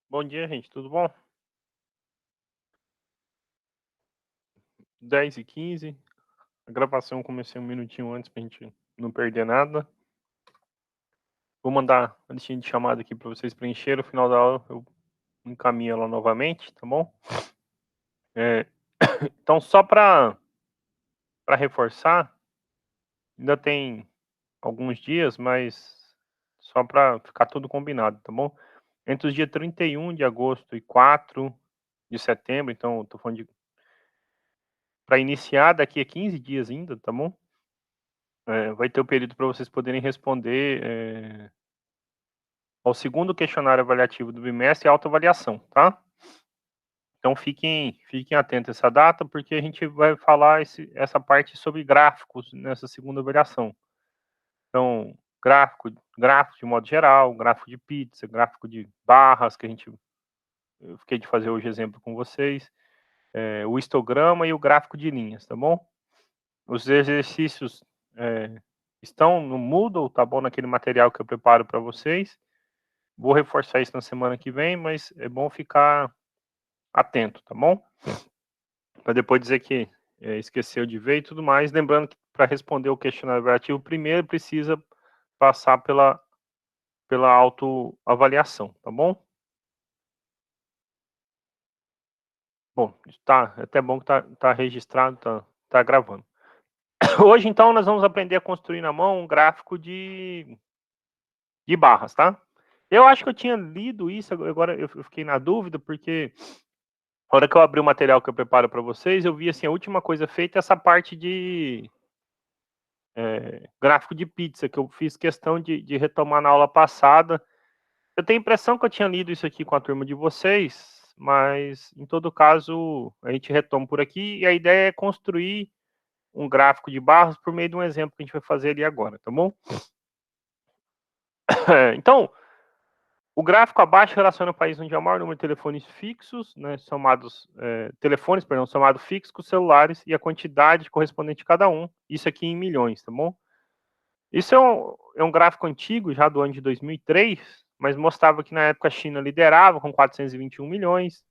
Bom dia, gente, tudo bom? 10h15. A gravação comecei um minutinho antes pra gente não perder nada. Vou mandar a listinha de chamada aqui para vocês preencherem. No final da aula eu encaminho ela novamente, tá bom? Então, só para reforçar, ainda tem alguns dias, mas só para ficar tudo combinado, tá bom? Entre os dias 31 de agosto e 4 de setembro, então eu tô falando de para iniciar daqui a 15 dias ainda, tá bom? Vai ter o período para vocês poderem responder ao segundo questionário avaliativo do bimestre e autoavaliação, tá? Então fiquem atentos a essa data, porque a gente vai falar essa parte sobre gráficos nessa segunda avaliação. Então, gráfico de modo geral, gráfico de pizza, gráfico de barras, que eu fiquei de fazer hoje exemplo com vocês, o histograma e o gráfico de linhas, tá bom? Os exercícios estão no Moodle, tá bom? Naquele material que eu preparo para vocês. Vou reforçar isso na semana que vem, mas é bom ficar atento, tá bom? Para depois dizer que esqueceu de ver e tudo mais. Lembrando que para responder o questionário avaliativo, primeiro precisa passar pela autoavaliação, tá bom? Bom, tá, é até bom que tá registrado, tá gravando. Hoje, então, nós vamos aprender a construir na mão um gráfico de barras, tá? Eu acho que eu tinha lido isso, agora eu fiquei na dúvida, porque a hora que eu abri o material que eu preparo para vocês, eu vi assim, a última coisa feita é essa parte de gráfico de pizza, que eu fiz questão de retomar na aula passada. Eu tenho a impressão que eu tinha lido isso aqui com a turma de vocês, mas em todo caso, a gente retoma por aqui, e a ideia é construir um gráfico de barras por meio de um exemplo que a gente vai fazer ali agora, tá bom? Então, o gráfico abaixo relaciona o país onde há o maior número de telefones fixos, né, somado fixos com celulares e a quantidade correspondente a cada um, isso aqui em milhões, tá bom? Isso é um gráfico antigo, já do ano de 2003, mas mostrava que na época a China liderava com 421 milhões,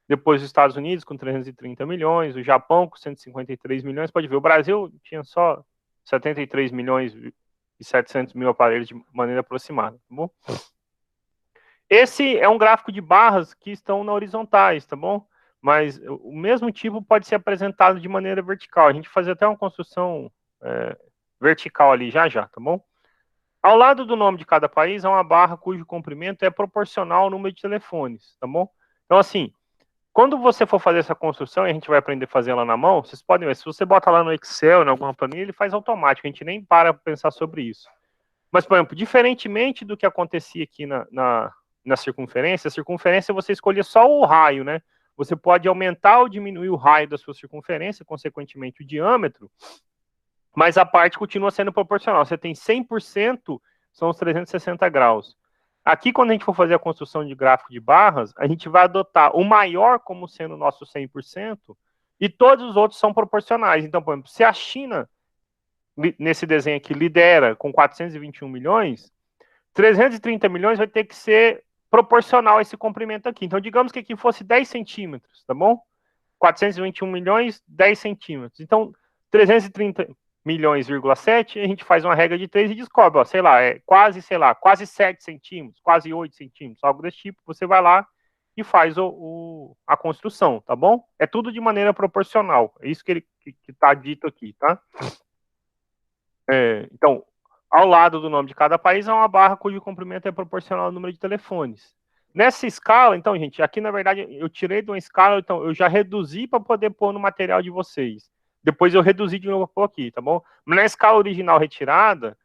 depois os Estados Unidos com 330 milhões, o Japão com 153 milhões, pode ver, o Brasil tinha só 73 milhões e 700 mil aparelhos de maneira aproximada, tá bom? Esse é um gráfico de barras que estão na horizontais, tá bom? Mas o mesmo tipo pode ser apresentado de maneira vertical. A gente faz até uma construção vertical ali já, tá bom? Ao lado do nome de cada país há uma barra cujo comprimento é proporcional ao número de telefones, tá bom? Então, assim, quando você for fazer essa construção, e a gente vai aprender a fazer ela na mão, vocês podem ver, se você bota lá no Excel, em alguma planilha, ele faz automático, a gente nem para pensar sobre isso. Mas, por exemplo, diferentemente do que acontecia aqui na circunferência, a circunferência você escolhe só o raio, né? Você pode aumentar ou diminuir o raio da sua circunferência, consequentemente o diâmetro, mas a parte continua sendo proporcional. Você tem 100%, são os 360 graus. Aqui, quando a gente for fazer a construção de gráfico de barras, a gente vai adotar o maior como sendo o nosso 100%, e todos os outros são proporcionais. Então, por exemplo, se a China, nesse desenho aqui, lidera com 421 milhões, 330 milhões vai ter que ser proporcional a esse comprimento aqui. Então, digamos que aqui fosse 10 centímetros, tá bom? 421 milhões, 10 centímetros. Então, 330 milhões,7, a gente faz uma regra de 3 e descobre, ó, quase 7 centímetros, quase 8 centímetros, algo desse tipo. Você vai lá e faz a construção, tá bom? É tudo de maneira proporcional. É isso que está dito aqui, tá? Então, ao lado do nome de cada país há uma barra cujo comprimento é proporcional ao número de telefones. Nessa escala, então, gente, aqui na verdade eu tirei de uma escala, então eu já reduzi para poder pôr no material de vocês. Depois eu reduzi de novo para pôr aqui, tá bom? Mas na escala original retirada,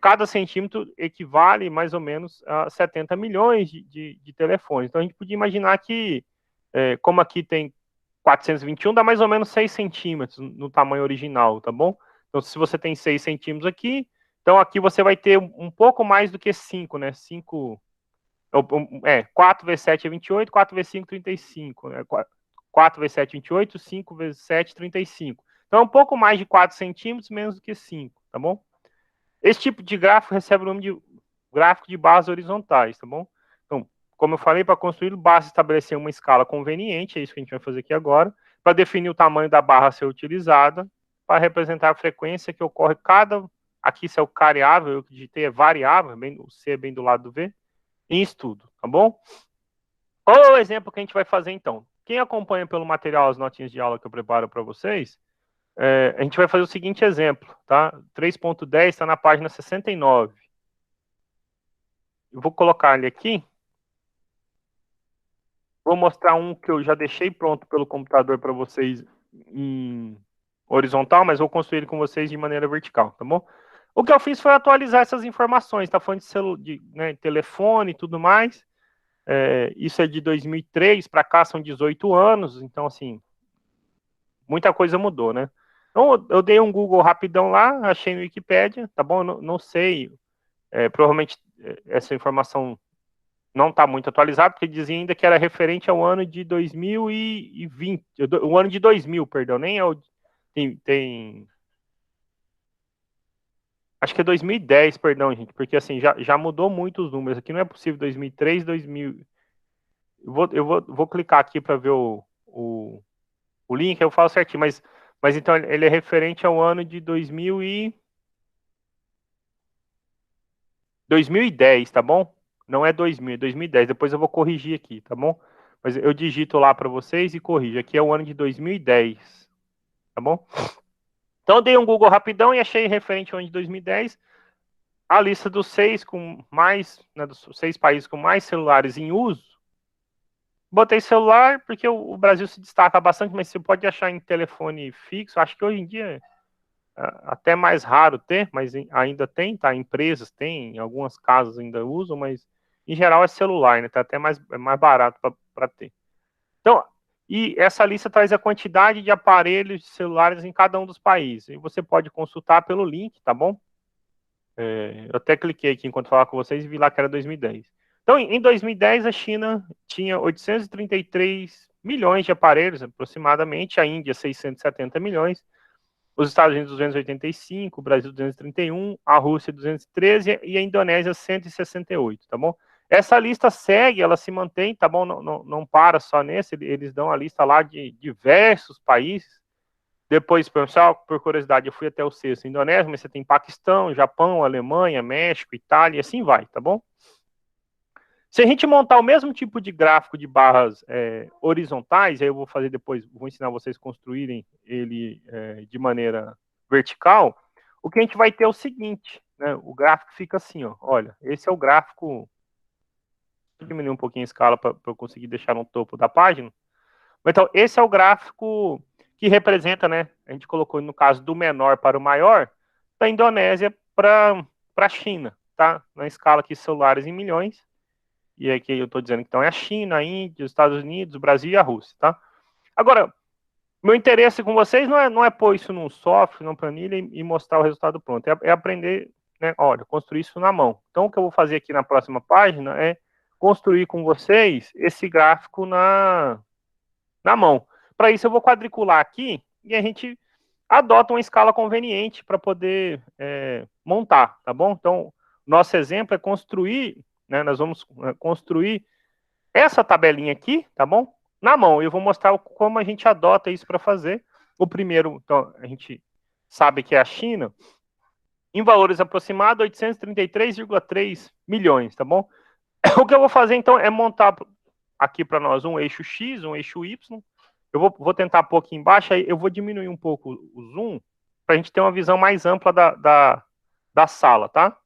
cada centímetro equivale mais ou menos a 70 milhões de telefones. Então a gente podia imaginar que, como aqui tem 421, dá mais ou menos 6 centímetros no tamanho original, tá bom? Então, se você tem 6 centímetros aqui, então aqui você vai ter um pouco mais do que 5, né? 4 vezes 7 é 28, 4 vezes 5, 35. Né? 4 vezes 7, 28, 5 vezes 7, 35. Então, é um pouco mais de 4 centímetros, menos do que 5, tá bom? Esse tipo de gráfico recebe o nome de gráfico de barras horizontais, tá bom? Então, como eu falei, para construí-lo, basta estabelecer uma escala conveniente, é isso que a gente vai fazer aqui agora, para definir o tamanho da barra a ser utilizada, para representar a frequência que ocorre cada, aqui isso é o variável, eu digitei é variável, bem, o C é bem do lado do V, em estudo, tá bom? Qual é o exemplo que a gente vai fazer então? Quem acompanha pelo material as notinhas de aula que eu preparo para vocês, a gente vai fazer o seguinte exemplo, tá? 3.10 está na página 69. Eu vou colocar ele aqui. Vou mostrar um que eu já deixei pronto pelo computador para vocês em horizontal, mas vou construir ele com vocês de maneira vertical, tá bom? O que eu fiz foi atualizar essas informações, tá falando de né, telefone e tudo mais. Isso é de 2003, para cá são 18 anos, então, assim, muita coisa mudou, né? Então, eu dei um Google rapidão lá, achei no Wikipedia, tá bom? Eu não sei, provavelmente essa informação não está muito atualizada, porque dizia ainda que era referente ao ano de 2020, o ano de 2000, perdão, nem é o... Acho que é 2010, perdão, gente, porque assim, já mudou muito os números, aqui não é possível 2003, 2000... vou clicar aqui para ver o link, eu falo certinho, mas então ele é referente ao ano de 2010, tá bom? Não é 2000, é 2010. Depois eu vou corrigir aqui, tá bom? Mas eu digito lá para vocês e corrijo. Aqui é o ano de 2010, tá bom? Então eu dei um Google rapidão e achei referente ao ano de 2010 a lista dos dos 6 países com mais celulares em uso. Botei celular porque o Brasil se destaca bastante, mas você pode achar em telefone fixo. Acho que hoje em dia até mais raro ter, mas ainda tem, tá? Empresas têm, algumas casas ainda usam, mas em geral é celular, né? Tá até mais barato para ter. Então, e essa lista traz a quantidade de aparelhos celulares em cada um dos países. E você pode consultar pelo link, tá bom? Eu até cliquei aqui enquanto falava com vocês e vi lá que era 2010. Então, em 2010, a China tinha 833 milhões de aparelhos, aproximadamente, a Índia 670 milhões, os Estados Unidos 285, o Brasil 231, a Rússia 213 e a Indonésia 168, tá bom? Essa lista segue, ela se mantém, tá bom? Não para só nesse, eles dão a lista lá de diversos países. Depois, pessoal, por curiosidade, eu fui até o sexto, Indonésia, mas você tem Paquistão, Japão, Alemanha, México, Itália, e assim vai, tá bom? Se a gente montar o mesmo tipo de gráfico de barras horizontais, aí eu vou fazer depois, vou ensinar vocês a construírem ele de maneira vertical, o que a gente vai ter é o seguinte, né? O gráfico fica assim, ó, olha, esse é o gráfico, vou diminuir um pouquinho a escala para eu conseguir deixar no topo da página. Então, esse é o gráfico que representa, né? A gente colocou no caso do menor para o maior, da Indonésia para a China, tá? Na escala aqui, celulares em milhões. E aqui eu estou dizendo que então é a China, a Índia, os Estados Unidos, o Brasil e a Rússia, tá? Agora, meu interesse com vocês não é pôr isso num software, numa planilha e mostrar o resultado pronto. É aprender, né? Olha, construir isso na mão. Então, o que eu vou fazer aqui na próxima página é construir com vocês esse gráfico na mão. Para isso, eu vou quadricular aqui e a gente adota uma escala conveniente para poder montar, tá bom? Então, nosso exemplo é construir, né? Nós vamos construir essa tabelinha aqui, tá bom? Na mão. Eu vou mostrar como a gente adota isso para fazer. O primeiro, então, a gente sabe que é a China, em valores aproximados, 833,3 milhões, tá bom? O que eu vou fazer, então, é montar aqui para nós um eixo X, um eixo Y. Eu vou tentar pôr aqui embaixo, aí eu vou diminuir um pouco o zoom, para a gente ter uma visão mais ampla da sala, tá?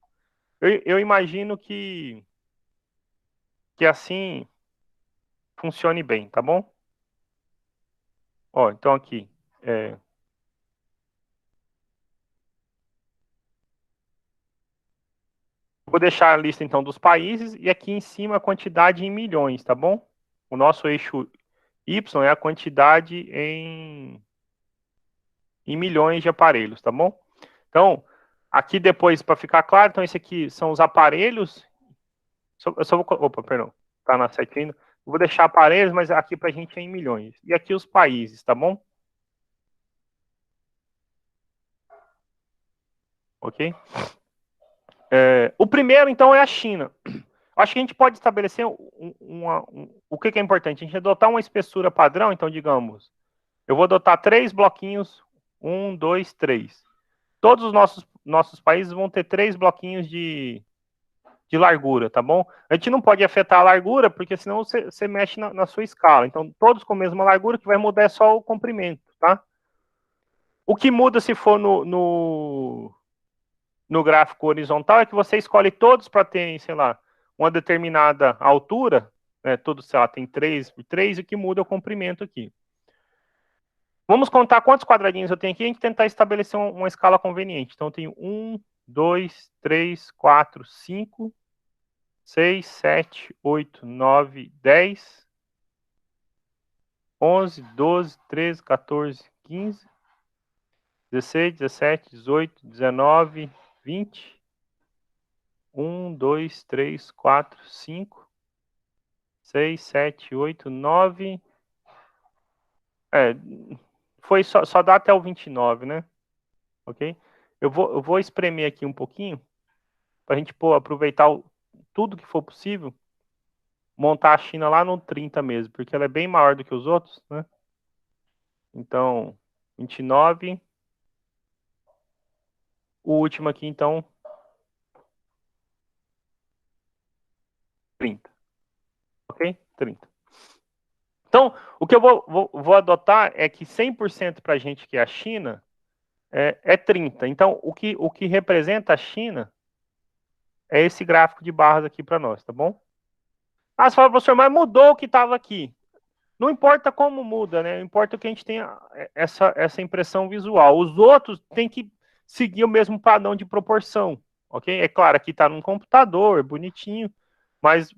Eu imagino que assim funcione bem, tá bom? Ó, então aqui, vou deixar a lista então dos países e aqui em cima a quantidade em milhões, tá bom? O nosso eixo Y é a quantidade em milhões de aparelhos, tá bom? Então, aqui depois, para ficar claro, então esse aqui são os aparelhos. Eu só vou. Opa, perdão, tá na setinha. Vou deixar aparelhos, mas aqui para a gente é em milhões. E aqui os países, tá bom? Ok? O primeiro, então, é a China. Acho que a gente pode estabelecer o que é importante. A gente adotar uma espessura padrão, então, digamos, eu vou adotar 3 bloquinhos, 1, 2, 3. Todos os nossos países vão ter 3 bloquinhos de largura, tá bom? A gente não pode afetar a largura, porque senão você mexe na sua escala. Então, todos com a mesma largura, que vai mudar é só o comprimento, tá? O que muda se for no gráfico horizontal é que você escolhe todos para ter, sei lá, uma determinada altura, né? Todos, sei lá, tem 3 por 3, e o que muda é o comprimento aqui. Vamos contar quantos quadradinhos eu tenho aqui e a gente tentar estabelecer uma escala conveniente. Então, eu tenho 1, 2, 3, 4, 5, 6, 7, 8, 9, 10, 11, 12, 13, 14, 15, 16, 17, 18, 19, 20, 1, 2, 3, 4, 5, 6, 7, 8, 9. Foi só dá até o 29, né? Ok? Eu vou espremer aqui um pouquinho para a gente aproveitar tudo que for possível, montar a China lá no 30 mesmo, porque ela é bem maior do que os outros, né? Então, 29. O último aqui, então, 30. Ok? 30. Então, o que eu vou adotar é que 100% para a gente que é a China é 30. Então, o que representa a China é esse gráfico de barras aqui para nós, tá bom? Ah, você fala, professor, mas mudou o que estava aqui. Não importa como muda, né? Importa que a gente tenha essa impressão visual. Os outros têm que seguir o mesmo padrão de proporção, ok? É claro, aqui está num computador, bonitinho, mas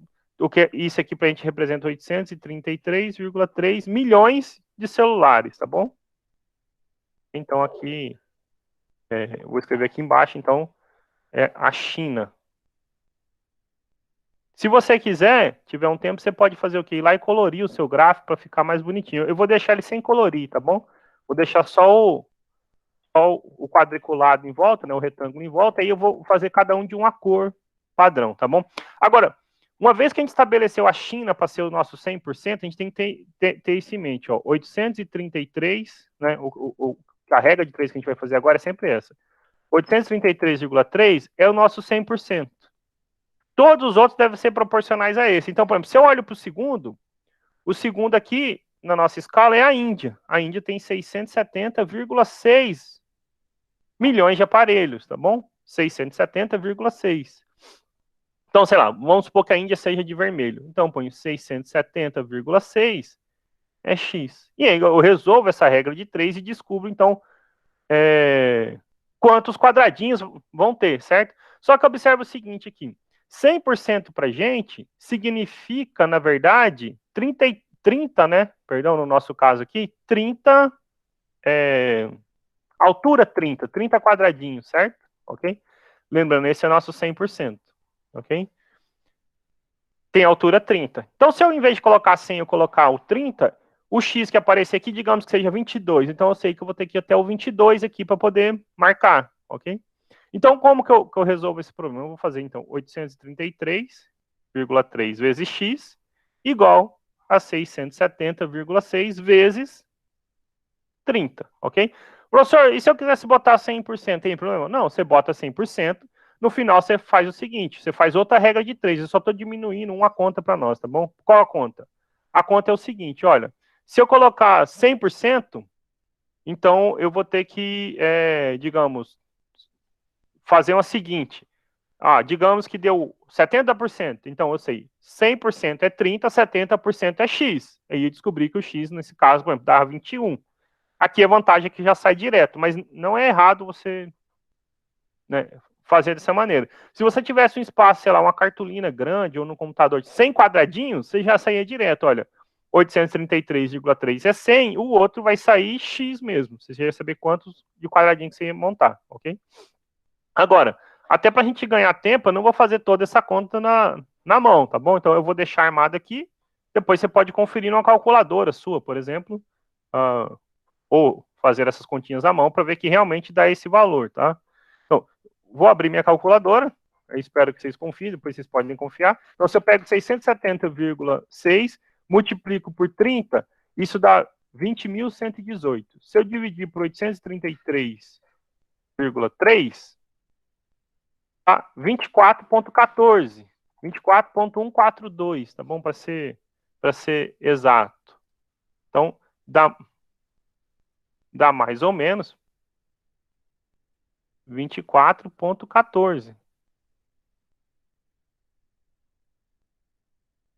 isso aqui para a gente representa 833,3 milhões de celulares, tá bom? Então aqui, vou escrever aqui embaixo, então, é a China. Se você quiser, tiver um tempo, você pode fazer o quê? Ir lá e colorir o seu gráfico para ficar mais bonitinho. Eu vou deixar ele sem colorir, tá bom? Vou deixar só o quadriculado em volta, né, o retângulo em volta, aí eu vou fazer cada um de uma cor padrão, tá bom? Agora, uma vez que a gente estabeleceu a China para ser o nosso 100%, a gente tem que ter isso em mente, ó, 833, né, a regra de 3 que a gente vai fazer agora é sempre essa. 833,3 é o nosso 100%. Todos os outros devem ser proporcionais a esse. Então, por exemplo, se eu olho para o segundo aqui na nossa escala é a Índia. A Índia tem 670,6 milhões de aparelhos, tá bom? 670,6. Então, sei lá, vamos supor que a Índia seja de vermelho. Então, eu ponho 670,6 é X. E aí eu resolvo essa regra de 3 e descubro, então, quantos quadradinhos vão ter, certo? Só que observa o seguinte aqui. 100% para gente significa, na verdade, 30, né? Perdão, no nosso caso aqui, 30, altura 30 quadradinhos, certo? Ok? Lembrando, esse é o nosso 100%, ok? Tem altura 30. Então, se eu, em vez de colocar 100, eu colocar o 30, o x que aparecer aqui, digamos que seja 22. Então, eu sei que eu vou ter que ir até o 22 aqui para poder marcar, ok? Então, como que eu resolvo esse problema? Eu vou fazer, então, 833,3 vezes x igual a 670,6 vezes 30, ok? Professor, e se eu quisesse botar 100%, tem problema? Não, você bota 100%, no final você faz o seguinte, você faz outra regra de 3, eu só estou diminuindo uma conta para nós, tá bom? Qual a conta? A conta é o seguinte, olha, se eu colocar 100%, então eu vou ter que, digamos, fazer uma seguinte, digamos que deu 70%, então eu sei, 100% é 30, 70% é x, aí eu descobri que o x, nesse caso, por exemplo, dava 21. Aqui a vantagem é que já sai direto, mas não é errado você, né, fazer dessa maneira. Se você tivesse um espaço, sei lá, uma cartolina grande ou no computador de 100 quadradinhos, você já saía direto, olha, 833,3 é 100, o outro vai sair x mesmo. Você já ia saber quantos de quadradinho que você ia montar, ok? Agora, até para a gente ganhar tempo, eu não vou fazer toda essa conta na mão, tá bom? Então eu vou deixar armado aqui, depois você pode conferir numa calculadora sua, por exemplo, ou fazer essas continhas à mão para ver que realmente dá esse valor, tá? Então, vou abrir minha calculadora, Eu espero que vocês confiem, depois vocês podem confiar. Então, se eu pego 670,6, multiplico por 30, isso dá 20.118. Se eu dividir por 833,3, dá 24,14. 24,142, tá bom? Para ser exato. Então, dá mais ou menos 24,14.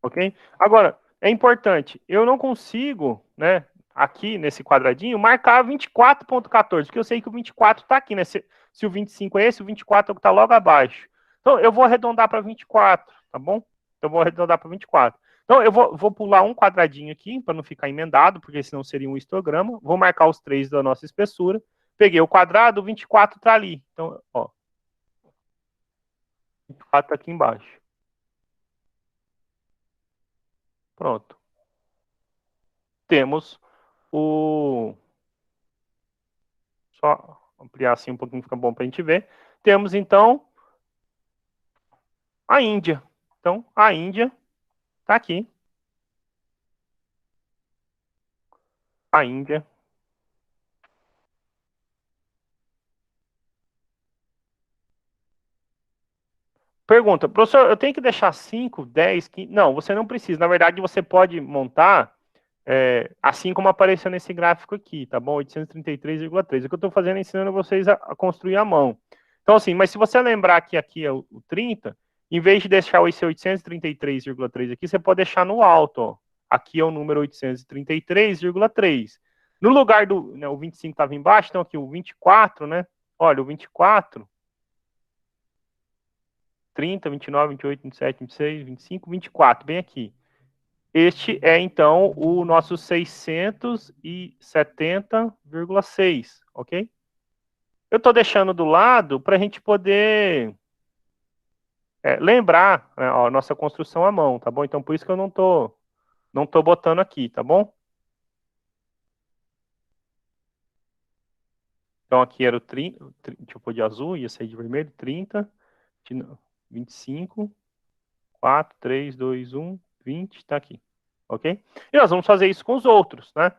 Ok? Agora, é importante, eu não consigo, né, aqui nesse quadradinho, marcar 24,14, porque eu sei que o 24 está aqui, né? Se o 25 é esse, o 24 está logo abaixo. Então, eu vou arredondar para 24, tá bom? Eu vou arredondar para 24. Então, eu vou pular um quadradinho aqui, para não ficar emendado, porque senão seria um histograma. Vou marcar os 3 da nossa espessura. Peguei o quadrado, o 24 está ali. Então, ó, 24 está aqui embaixo. Pronto. Temos o... Só ampliar assim um pouquinho, fica bom para a gente ver. Temos, então, a Índia. Então, a Índia está aqui. A Índia. Pergunta, professor, eu tenho que deixar 5, 10, 15? Não, você não precisa. Na verdade, você pode montar assim como apareceu nesse gráfico aqui, tá bom? 833,3. O que eu estou fazendo é ensinando vocês a construir à mão. Então, assim, mas se você lembrar que aqui é o 30, em vez de deixar esse 833,3 aqui, você pode deixar no alto, ó. Aqui é o número 833,3. No lugar do, né, o 25 estava embaixo, então aqui o 24, né? Olha, o 24, 30, 29, 28, 27, 26, 25, 24, bem aqui. Este é, então, o nosso 670,6, ok? Eu estou deixando do lado para a gente poder lembrar, né, a nossa construção à mão, tá bom? Então, por isso que eu não tô botando aqui, tá bom? Então, aqui era o 30, deixa eu pôr de azul, ia sair de vermelho, 30, 25, 4, 3, 2, 1, 20, tá aqui, ok? E nós vamos fazer isso com os outros, né?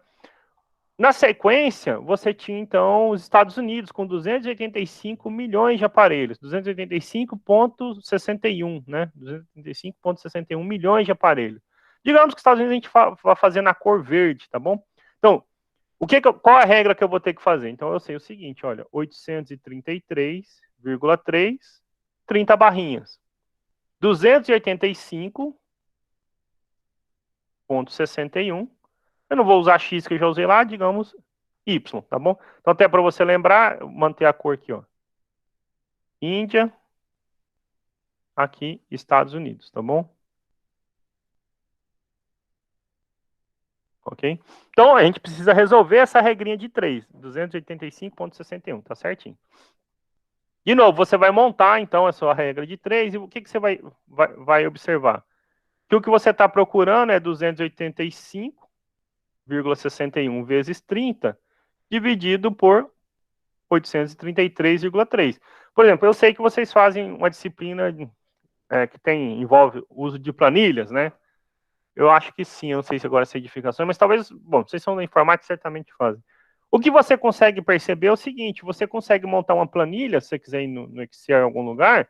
Na sequência, você tinha, então, os Estados Unidos com 285 milhões de aparelhos, 285,61, né? 285,61 milhões de aparelhos. Digamos que os Estados Unidos a gente vai fazer na cor verde, tá bom? Então, qual a regra que eu vou ter que fazer? Então, eu sei o seguinte, olha, 833,3, 30 barrinhas. 285,61. Eu não vou usar X que eu já usei lá, digamos Y, tá bom? Então, até para você lembrar, manter a cor aqui, ó. Índia, aqui, Estados Unidos, tá bom? Ok? Então, a gente precisa resolver essa regrinha de 3, 285,61, tá certinho. De novo, você vai montar, então, a sua regra de 3 e o que você vai observar? Que o que você está procurando é 285,61 vezes 30, dividido por 833,3. Por exemplo, eu sei que vocês fazem uma disciplina que envolve o uso de planilhas, né? Eu acho que sim, eu não sei se agora é edificação, mas talvez, bom, vocês são da informática, certamente fazem. O que você consegue perceber é o seguinte, você consegue montar uma planilha, se você quiser ir no Excel em algum lugar,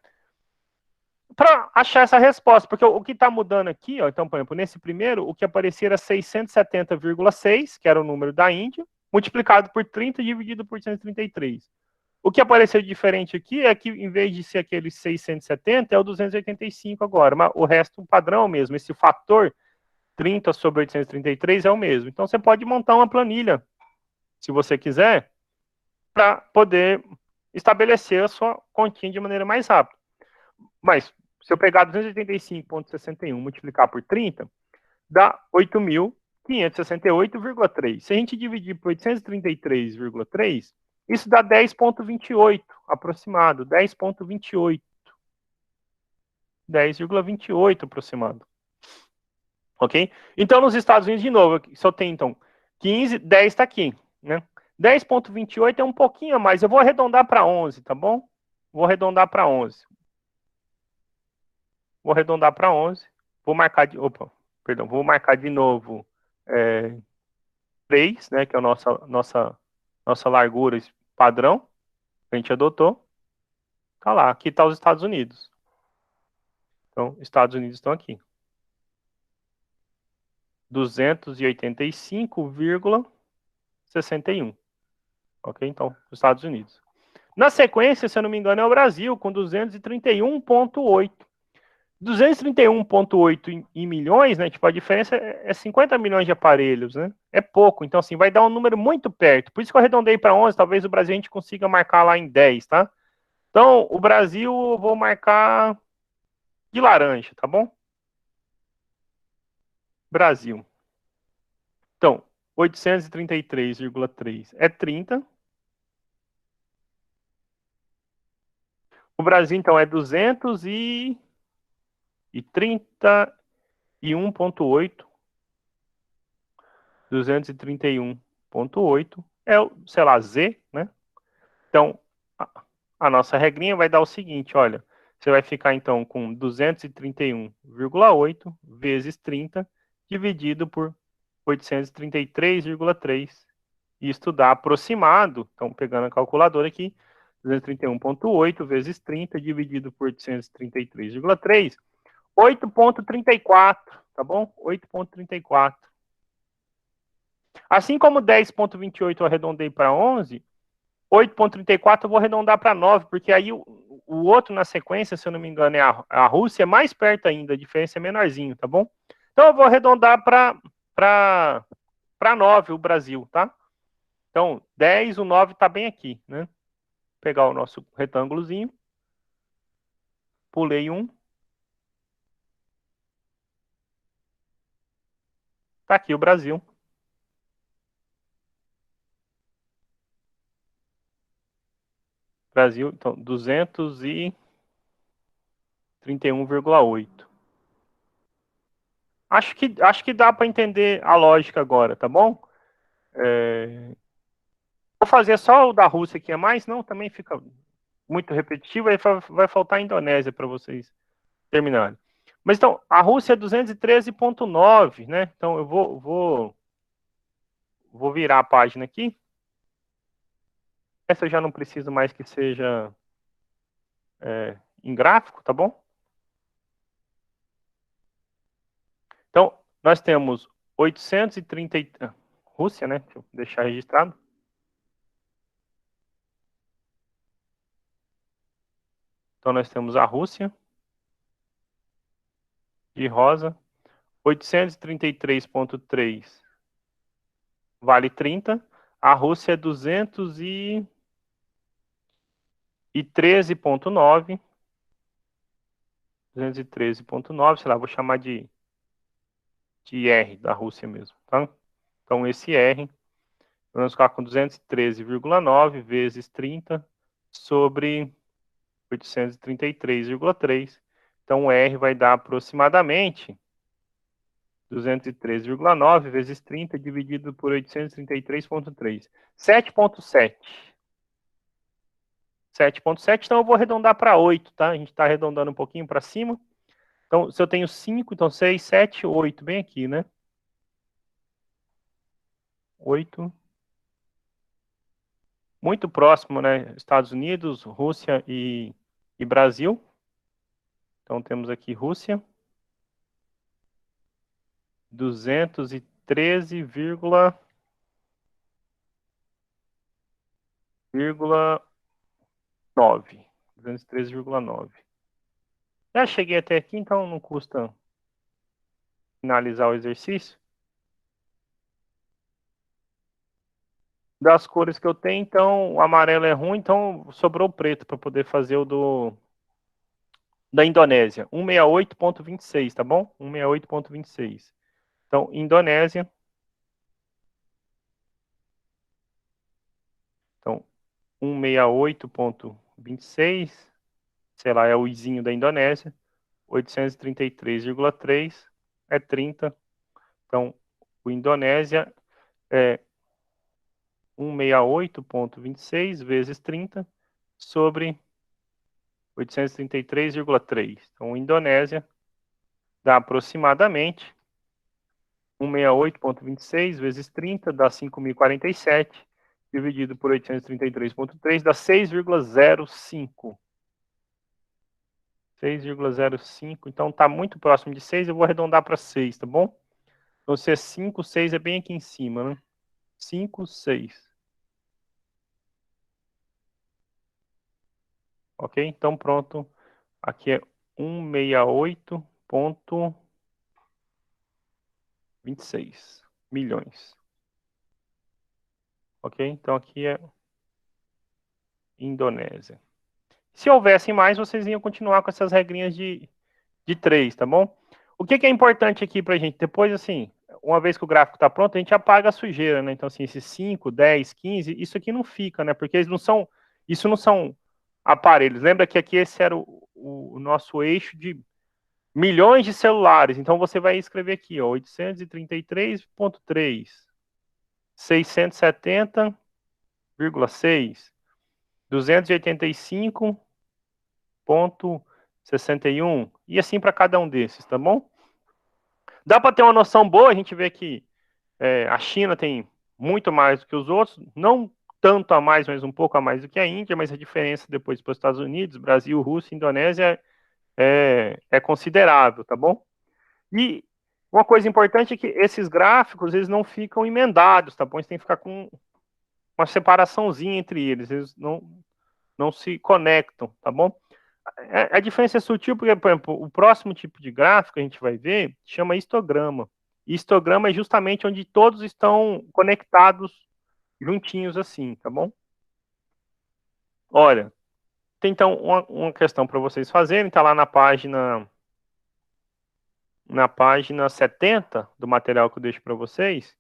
para achar essa resposta, porque o que está mudando aqui, ó, então, por exemplo, nesse primeiro, o que aparecia era 670,6, que era o número da Índia, multiplicado por 30 dividido por 133. O que apareceu diferente aqui é que, em vez de ser aquele 670, é o 285 agora, mas o resto, o padrão mesmo, esse fator 30 sobre 833 é o mesmo. Então, você pode montar uma planilha, se você quiser, para poder estabelecer a sua continha de maneira mais rápida. Mas, se eu pegar 285,61 multiplicar por 30, dá 8.568,3. Se a gente dividir por 833,3, isso dá 10,28 aproximado, 10,28. 10,28 aproximado. Ok? Então, nos Estados Unidos, de novo, só tem, então, 15, 10 está aqui, né? 10,28 é um pouquinho a mais. Eu vou arredondar para 11, tá bom? Vou arredondar para 11. vou arredondar para 11, vou marcar de, vou marcar de novo 3, né, que é a nossa largura padrão, que a gente adotou. Tá lá, aqui tá os Estados Unidos. Então, Estados Unidos estão aqui. 285,61. Ok? Então, Estados Unidos. Na sequência, se eu não me engano, é o Brasil, com 231,8. 231,8 em milhões, né? Tipo, a diferença é 50 milhões de aparelhos, né? É pouco. Então, assim, vai dar um número muito perto. Por isso que eu arredondei para 11. Talvez o Brasil a gente consiga marcar lá em 10, tá? Então, o Brasil eu vou marcar de laranja, tá bom? Brasil. Então, 833,3 é 30. O Brasil, então, é 231,8. 231,8 é o, sei lá, Z, né? Então, a nossa regrinha vai dar o seguinte, olha, você vai ficar, então, com 231,8 vezes 30, dividido por 833,3. Isto dá aproximado, então, pegando a calculadora aqui, 231,8 vezes 30, dividido por 833,3, 8,34, tá bom? 8,34. Assim como 10,28 eu arredondei para 11, 8,34 eu vou arredondar para 9, porque aí o outro na sequência, se eu não me engano, é a Rússia, é mais perto ainda, a diferença é menorzinho, tá bom? Então eu vou arredondar para 9 o Brasil, tá? Então, 10, o 9 está bem aqui, né? Vou pegar o nosso retângulozinho, pulei um, tá aqui o Brasil. Brasil, então, 231,8. Acho que dá para entender a lógica agora, tá bom? Vou fazer só o da Rússia aqui a mais, não, também fica muito repetitivo, aí vai faltar a Indonésia para vocês terminarem. Mas então, a Rússia é 213,9, né? Então eu vou virar a página aqui. Essa eu já não preciso mais que seja em gráfico, tá bom? Então, nós temos 830. Rússia, né? Deixa eu deixar registrado. Então, nós temos a Rússia, de rosa, 833,3 vale 30. A Rússia é 213,9. 213,9, sei lá, vou chamar de R da Rússia mesmo, tá? Então, esse R, vamos ficar com 213,9 vezes 30 sobre 833,3. Então, o R vai dar aproximadamente 213,9 vezes 30 dividido por 833,3. 7,7. 7,7, então eu vou arredondar para 8, tá? A gente está arredondando um pouquinho para cima. Então, se eu tenho 5, então 6, 7, 8, bem aqui, né? 8. Muito próximo, né? Estados Unidos, Rússia e Brasil. Então, temos aqui Rússia. 213,9. 213,9. Já cheguei até aqui, então não custa finalizar o exercício. Das cores que eu tenho, então, o amarelo é ruim, então sobrou o preto para poder fazer o da Indonésia. 168,26, tá bom? 168,26. Então, Indonésia. Então, 168,26, sei lá, é o izinho da Indonésia. 833,3 é 30. Então, o Indonésia é 168,26 vezes 30 sobre 833,3. Então, Indonésia dá aproximadamente 168,26 vezes 30 dá 5.047, dividido por 833,3 dá 6,05. 6,05, então está muito próximo de 6, eu vou arredondar para 6, tá bom? Então, se é 5, 6 é bem aqui em cima, né? 5, 6. Ok? Então, pronto. Aqui é 168,26 milhões. Ok? Então, aqui é Indonésia. Se houvessem mais, vocês iam continuar com essas regrinhas de 3, tá bom? O que é importante aqui pra gente? Depois, assim, uma vez que o gráfico está pronto, a gente apaga a sujeira, né? Então, assim, esses 5, 10, 15, isso aqui não fica, né? Porque eles não são, isso não são aparelhos. Lembra que aqui esse era o nosso eixo de milhões de celulares. Então, você vai escrever aqui, ó, 833,3, 670,6, 285,61 e assim para cada um desses, tá bom? Dá para ter uma noção boa, a gente vê que a China tem muito mais do que os outros, não tanto a mais, mas um pouco a mais do que a Índia, mas a diferença depois para os Estados Unidos, Brasil, Rússia, Indonésia é considerável, tá bom? E uma coisa importante é que esses gráficos, eles não ficam emendados, tá bom? Eles têm que ficar com uma separaçãozinha entre eles, eles não se conectam, tá bom? A diferença é sutil porque, por exemplo, o próximo tipo de gráfico que a gente vai ver chama histograma. E histograma é justamente onde todos estão conectados juntinhos assim, tá bom? Olha, tem então uma questão para vocês fazerem, tá lá na página 70 do material que eu deixo para vocês.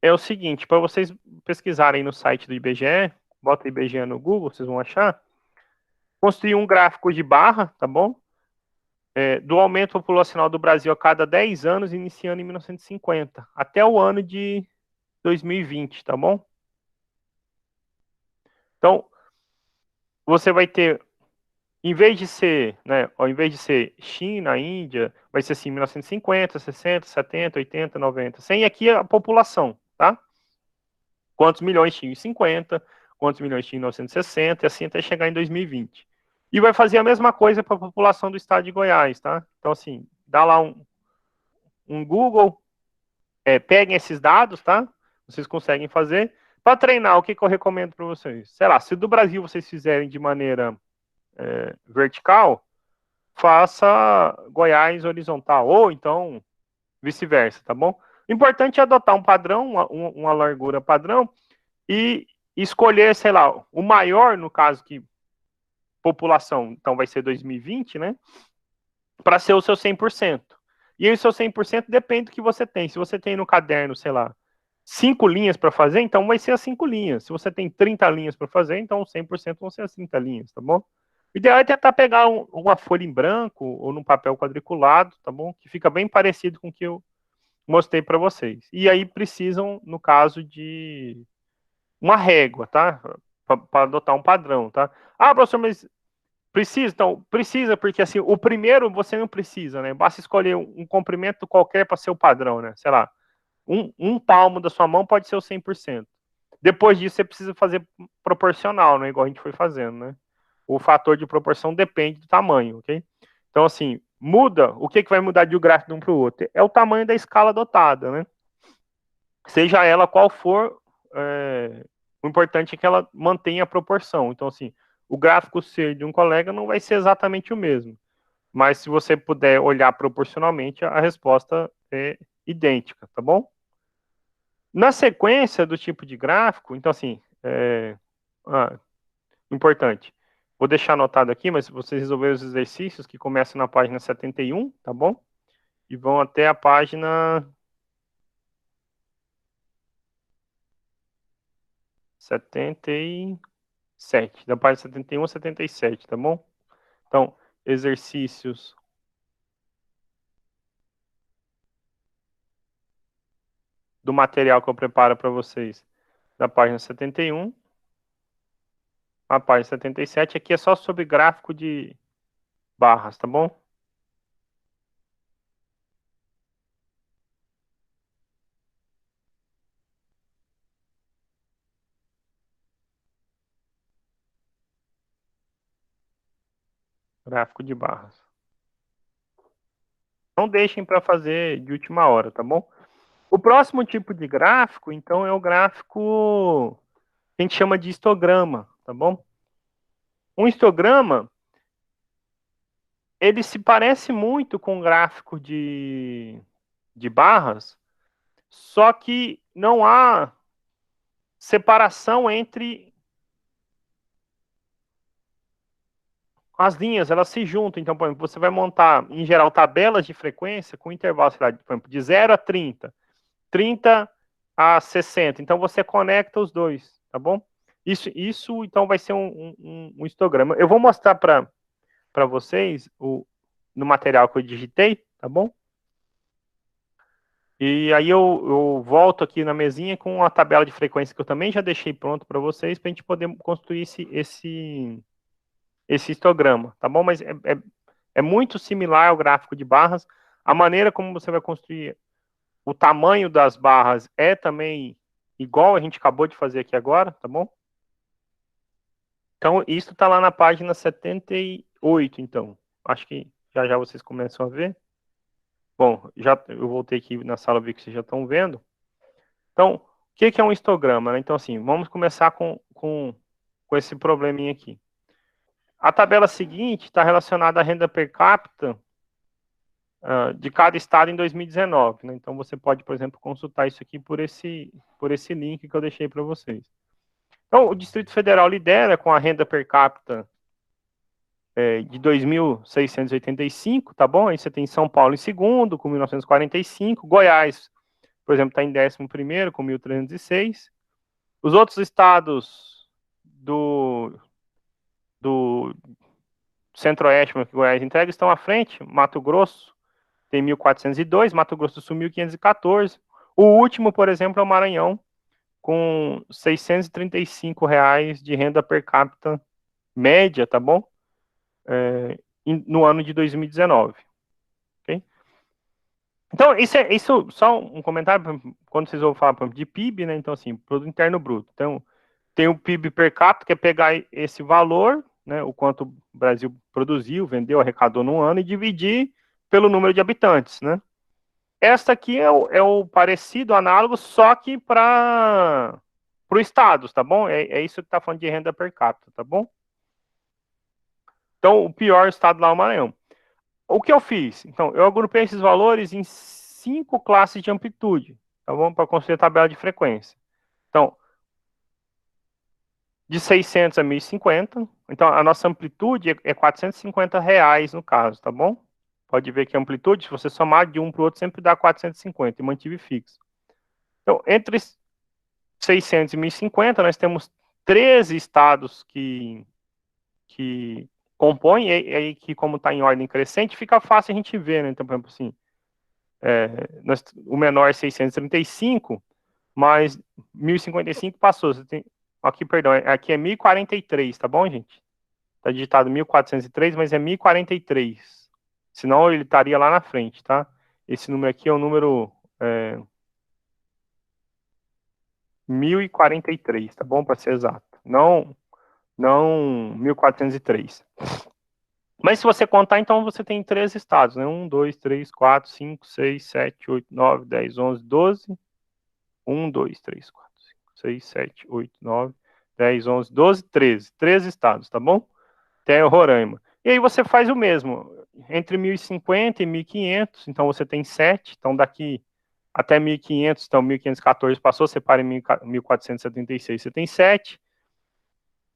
É o seguinte, para vocês pesquisarem no site do IBGE, bota IBGE no Google, vocês vão achar, construir um gráfico de barra, tá bom? Do aumento populacional do Brasil a cada 10 anos, iniciando em 1950, até o ano de 2020, tá bom? Então, você vai ter, em vez de ser, né, ao invés de ser China, Índia, vai ser assim, 1950, 60, 70, 80, 90, 100, e aqui é a população, tá? Quantos milhões tinha em 50, quantos milhões tinha em 1960, e assim até chegar em 2020. E vai fazer a mesma coisa para a população do estado de Goiás, tá? Então, assim, dá lá um Google, peguem esses dados, tá? Vocês conseguem fazer. Para treinar, o que eu recomendo para vocês? Sei lá, se do Brasil vocês fizerem de maneira vertical, faça Goiás horizontal, ou então vice-versa, tá bom? O importante é adotar um padrão, uma largura padrão, e escolher, sei lá, o maior, no caso que população, então vai ser 2020, né? Para ser o seu 100%. E aí o seu 100% depende do que você tem. Se você tem no caderno, sei lá, 5 linhas para fazer, então vai ser as 5 linhas. Se você tem 30 linhas para fazer, então 100% vão ser as 30 linhas, tá bom? O ideal é tentar pegar uma folha em branco ou num papel quadriculado, tá bom? Que fica bem parecido com o que eu mostrei para vocês. E aí precisam, no caso, de uma régua, tá? Para adotar um padrão, tá? Ah, professor, mas precisa? Então, precisa, porque assim, o primeiro você não precisa, né? Basta escolher um comprimento qualquer para ser o padrão, né? Sei lá, um palmo da sua mão pode ser o 100%. Depois disso, você precisa fazer proporcional, né? Igual a gente foi fazendo, né? O fator de proporção depende do tamanho, ok? Então, assim, muda, o que vai mudar de um gráfico de um para o outro? É o tamanho da escala adotada, né? Seja ela qual for, o importante é que ela mantenha a proporção. Então, assim, o gráfico ser de um colega não vai ser exatamente o mesmo, mas se você puder olhar proporcionalmente, a resposta é idêntica, tá bom? Na sequência do tipo de gráfico, então, assim, importante, vou deixar anotado aqui, mas vocês resolverem os exercícios que começam na página 71, tá bom? E vão até a página 77, da página 71 a 77, tá bom? Então, exercícios do material que eu preparo para vocês, da página 71 a página 77, aqui é só sobre gráfico de barras, tá bom? Gráfico de barras. Não deixem para fazer de última hora, tá bom? O próximo tipo de gráfico, então, é o gráfico que a gente chama de histograma, tá bom? Um histograma, ele se parece muito com o gráfico de barras, só que não há separação entre as linhas, elas se juntam. Então, por exemplo, você vai montar, em geral, tabelas de frequência com intervalos, sei lá, por exemplo, de 0 a 30, 30 a 60. Então, você conecta os dois, tá bom? Isso então, vai ser um histograma. Eu vou mostrar para vocês no material que eu digitei, tá bom? E aí eu volto aqui na mesinha com a tabela de frequência que eu também já deixei pronto para vocês, para a gente poder construir esse histograma, tá bom? Mas é muito similar ao gráfico de barras. A maneira como você vai construir o tamanho das barras é também igual a gente acabou de fazer aqui agora, tá bom? Então, isso está lá na página 78, então. Acho que já já vocês começam a ver. Bom, já eu voltei aqui na sala, vi que vocês já estão vendo. Então, o que é um histograma, né? Então, assim, vamos começar com esse probleminha aqui. A tabela seguinte está relacionada à renda per capita de cada estado em 2019, né? Então, você pode, por exemplo, consultar isso aqui por esse link que eu deixei para vocês. Então, o Distrito Federal lidera com a renda per capita de 2.685, tá bom? Aí você tem São Paulo em segundo, com 1.945. Goiás, por exemplo, está em 11º, com 1.306. Os outros estados do Centro-Oeste, que Goiás entrega, estão à frente. Mato Grosso tem 1.402, Mato Grosso do Sul 1.514. O último, por exemplo, é o Maranhão, com R$ 635 de renda per capita média, tá bom? No ano de 2019. Okay? Então, isso só um comentário, quando vocês vão falar de PIB, né? Então, assim, Produto Interno Bruto. Então, tem o PIB per capita, que é pegar esse valor, né, o quanto o Brasil produziu, vendeu, arrecadou no ano, e dividir pelo número de habitantes, né? Esta aqui é o parecido, análogo, só que para o estado, tá bom? É isso que está falando de renda per capita, tá bom? Então, o pior estado lá é o Maranhão. O que eu fiz? Então, eu agrupei esses valores em 5 classes de amplitude, tá bom? Para construir a tabela de frequência. Então, de 600 a 1.050. Então, a nossa amplitude é R$ 450 no caso, tá bom? Pode ver que a amplitude, se você somar de um para o outro, sempre dá 450 e mantive fixo. Então, entre 600 e 1.050, nós temos 13 estados que compõem, e aí que como está em ordem crescente, fica fácil a gente ver, né? Então, por exemplo, assim, o menor é 635, mas 1.055 passou. Você tem, aqui, perdão, aqui é 1.043, tá bom, gente? Tá digitado 1.403, mas é 1.043. Senão ele estaria lá na frente, tá? Esse número aqui é o número 1.043, tá bom? Para ser exato. Não 1.403. Mas se você contar, então você tem 13 estados, né? 1, 2, 3, 4, 5, 6, 7, 8, 9, 10, 11, 12. 1, 2, 3, 4, 5, 6, 7, 8, 9, 10, 11, 12, 13. 13 estados, tá bom? Até Roraima. E aí você faz o mesmo. Entre 1.050 e 1.500, então você tem 7. Então daqui até 1.500, então 1.514 passou, separa em 1.476, você tem 7.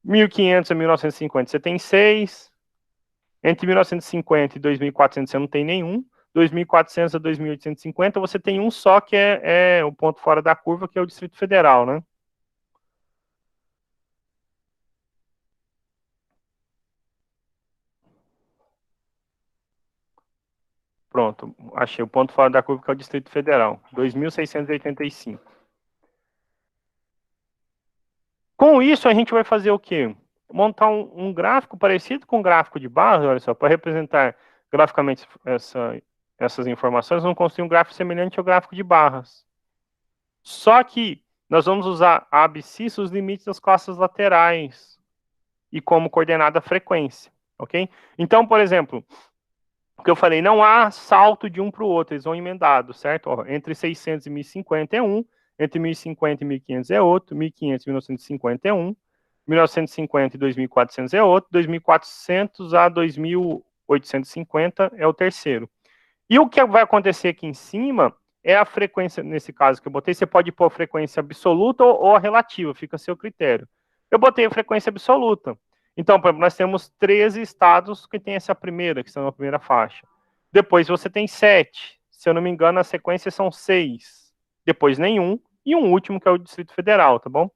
1.500 a 1.950, você tem 6. Entre 1950 e 2.400 você não tem nenhum. 2.400 a 2.850 você tem um só, que é o ponto fora da curva, que é o Distrito Federal, né? Pronto, achei o ponto fora da curva, que é o Distrito Federal, 2.685. Com isso, a gente vai fazer o quê? Montar um gráfico parecido com o gráfico de barras, olha só, para representar graficamente essas informações, vamos construir um gráfico semelhante ao gráfico de barras. Só que nós vamos usar a abscissa, os limites das classes laterais, e como coordenada a frequência, ok? Então, por exemplo, o que eu falei, não há salto de um para o outro, eles vão emendados, certo? Ó, entre 600 e 1050 é um, entre 1050 e 1500 é outro, 1500 e 1950 é um, 1950 e 2400 é outro, 2400 a 2850 é o terceiro. E o que vai acontecer aqui em cima é a frequência, nesse caso que eu botei, você pode pôr a frequência absoluta ou a relativa, fica a seu critério. Eu botei a frequência absoluta. Então, por exemplo, nós temos 13 estados que tem essa primeira, que são a primeira faixa. Depois você tem 7. Se eu não me engano, a sequência são 6. Depois nenhum. E um último, que é o Distrito Federal, tá bom?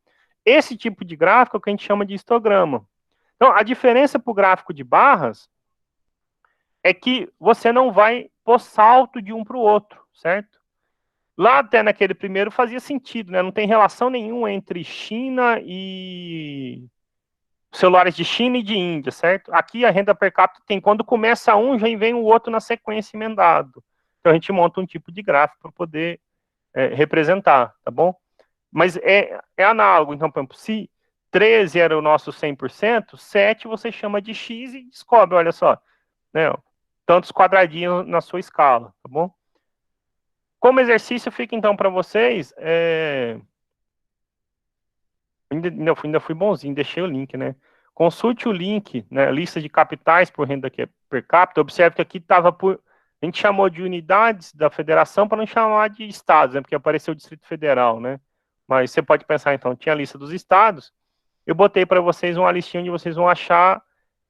Esse tipo de gráfico é o que a gente chama de histograma. Então, a diferença para o gráfico de barras é que você não vai pôr salto de um para o outro, certo? Lá até naquele primeiro fazia sentido, né? Não tem relação nenhuma entre China e celulares de China e de Índia, certo? Aqui a renda per capita tem, quando começa um, já vem o outro na sequência emendado. Então a gente monta um tipo de gráfico para poder representar, tá bom? Mas é análogo. Então, por exemplo, se 13 era o nosso 100%, 7 você chama de X e descobre, olha só, né? Tantos quadradinhos na sua escala, tá bom? Como exercício, fica então para vocês. Ainda fui bonzinho, deixei o link, né? Consulte o link, né? Lista de capitais por renda per capita. Observe que aqui estava por. A gente chamou de unidades da federação para não chamar de estados, né? Porque apareceu o Distrito Federal, né? Mas você pode pensar, então, tinha a lista dos estados. Eu botei para vocês uma listinha onde vocês vão achar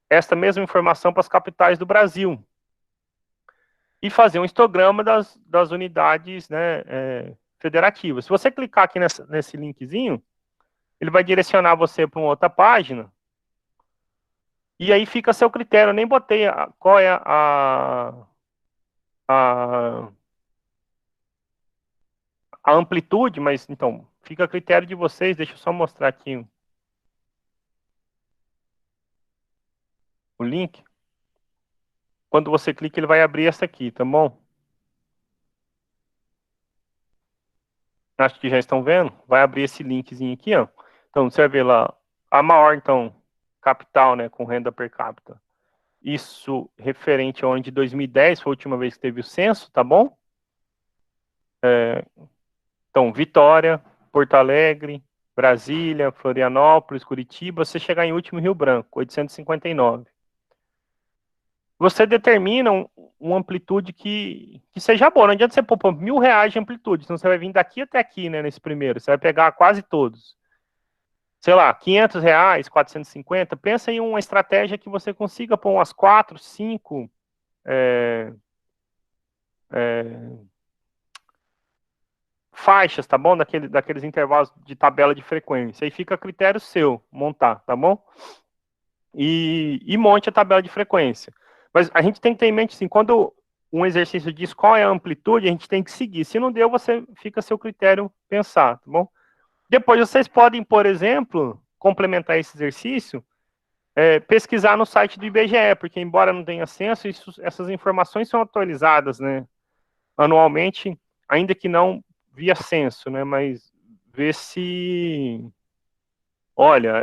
esta mesma informação para as capitais do Brasil. E fazer um histograma das unidades, né, federativas. Se você clicar aqui nesse linkzinho, ele vai direcionar você para uma outra página, e aí fica a seu critério. Eu nem botei qual é a amplitude, mas então, fica a critério de vocês. Deixa eu só mostrar aqui o link. Quando você clica, ele vai abrir essa aqui, tá bom? Acho que já estão vendo. Vai abrir esse linkzinho aqui, ó. Então, você vai ver lá, a maior, então, capital, né, com renda per capita. Isso referente ao ano de 2010, foi a última vez que teve o censo, tá bom? Então, Vitória, Porto Alegre, Brasília, Florianópolis, Curitiba, você chegar em último, Rio Branco, 859. Você determina uma amplitude que seja boa. Não adianta você pôr R$ 1.000 de amplitude, senão você vai vir daqui até aqui, né, nesse primeiro. Você vai pegar quase todos. Sei lá, R$ 500, 450. Pensa em uma estratégia que você consiga pôr umas 4, 5 faixas, tá bom? Daqueles intervalos de tabela de frequência. Aí fica a critério seu montar, tá bom? E monte a tabela de frequência. Mas a gente tem que ter em mente, assim, quando um exercício diz qual é a amplitude, a gente tem que seguir. Se não deu, você fica a seu critério pensar, tá bom? Depois vocês podem, por exemplo, complementar esse exercício, pesquisar no site do IBGE, porque embora não tenha censo, essas informações são atualizadas, né, anualmente, ainda que não via censo, né, mas ver se, olha,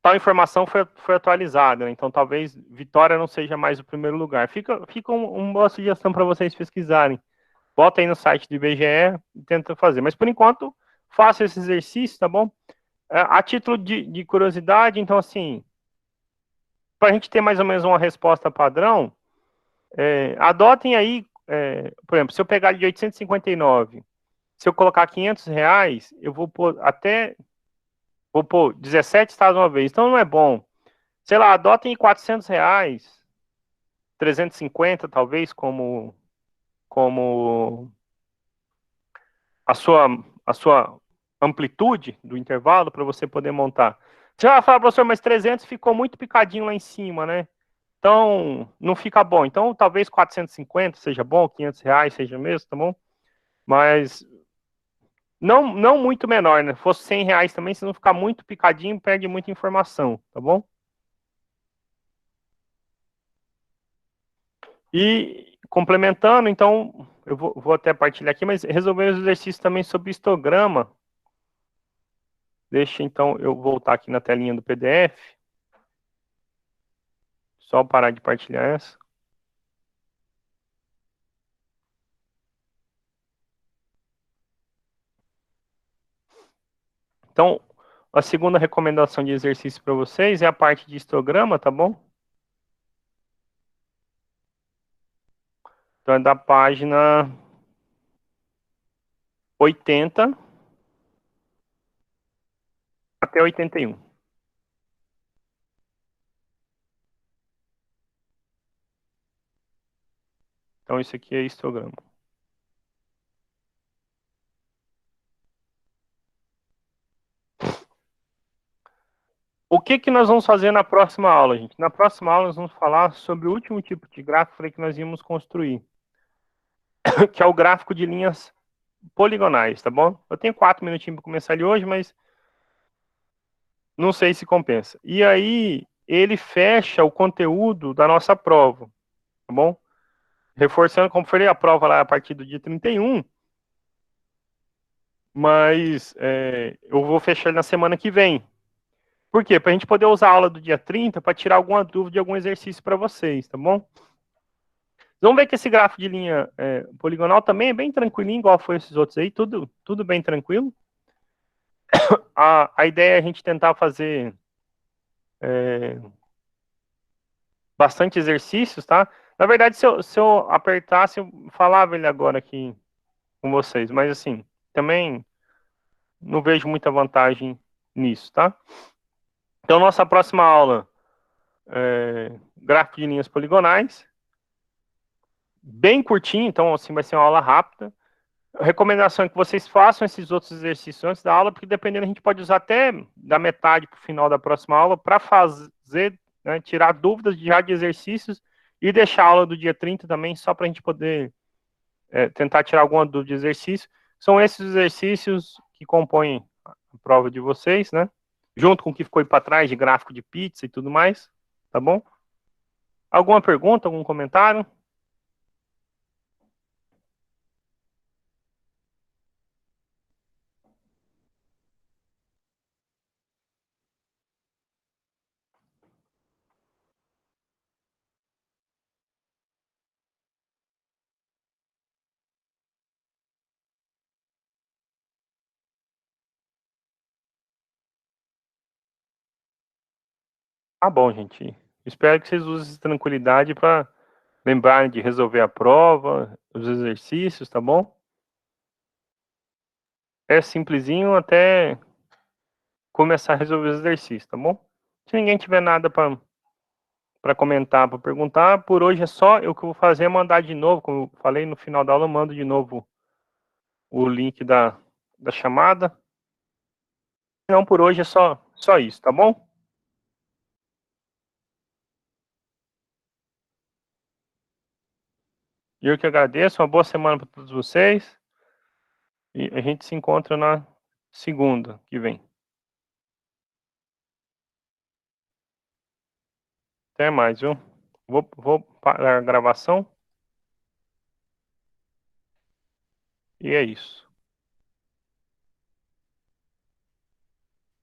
tal informação foi atualizada, né? Então talvez Vitória não seja mais o primeiro lugar. Fica uma boa sugestão para vocês pesquisarem. Bota aí no site do IBGE e tenta fazer. Mas por enquanto, faça esse exercício, tá bom? A título de curiosidade, então assim, para a gente ter mais ou menos uma resposta padrão, adotem aí, por exemplo, se eu pegar de 859, se eu colocar R$ 500, eu vou pôr 17 estados uma vez. Então não é bom. Sei lá, adotem R$ 400, 350 talvez, como a sua amplitude do intervalo para você poder montar. Você vai falar, professor, mas 300 ficou muito picadinho lá em cima, né? Então, não fica bom. Então, talvez 450 seja bom, R$ 500 seja mesmo, tá bom? Mas não muito menor, né? Se fosse R$ 100 também, se não ficar muito picadinho, perde muita informação, tá bom? E complementando, então, eu vou até partilhar aqui, mas resolver os exercícios também sobre histograma. Deixa, então, eu voltar aqui na telinha do PDF. Só parar de partilhar essa. Então, a segunda recomendação de exercício para vocês é a parte de histograma, tá bom? Então, é da página 80 até 81. Então, isso aqui é histograma. O que que nós vamos fazer na próxima aula, gente? Na próxima aula, nós vamos falar sobre o último tipo de gráfico que nós íamos construir, que é o gráfico de linhas poligonais, tá bom? Eu tenho 4 minutinhos para começar ele hoje, mas não sei se compensa. E aí, ele fecha o conteúdo da nossa prova, tá bom? Reforçando, como falei, a prova lá é a partir do dia 31, mas eu vou fechar ele na semana que vem. Por quê? Para a gente poder usar a aula do dia 30 para tirar alguma dúvida de algum exercício para vocês, tá bom? Vamos ver que esse gráfico de linha poligonal também é bem tranquilinho, igual foi esses outros aí, tudo bem tranquilo. A ideia é a gente tentar fazer bastante exercícios, tá? Na verdade, se eu apertasse, eu falava ele agora aqui com vocês, mas assim, também não vejo muita vantagem nisso, tá? Então, nossa próxima aula gráfico de linhas poligonais, bem curtinho, então assim vai ser uma aula rápida. A recomendação é que vocês façam esses outros exercícios antes da aula, porque dependendo a gente pode usar até da metade para o final da próxima aula para fazer, né, tirar dúvidas já de exercícios e deixar a aula do dia 30 também, só para a gente poder tentar tirar alguma dúvida de exercício. São esses exercícios que compõem a prova de vocês, né? Junto com o que ficou aí para trás de gráfico de pizza e tudo mais, tá bom? Alguma pergunta, algum comentário? Tá bom, gente. Espero que vocês usem essa tranquilidade para lembrarem de resolver a prova, os exercícios, tá bom? É simplesinho até começar a resolver os exercícios, tá bom? Se ninguém tiver nada para comentar, para perguntar, por hoje é só. O que eu vou fazer é mandar de novo, como eu falei no final da aula, eu mando de novo o link da chamada. Então, por hoje é só isso, tá bom? Eu que agradeço, uma boa semana para todos vocês. E a gente se encontra na segunda que vem. Até mais, viu? Vou parar a gravação. E é isso.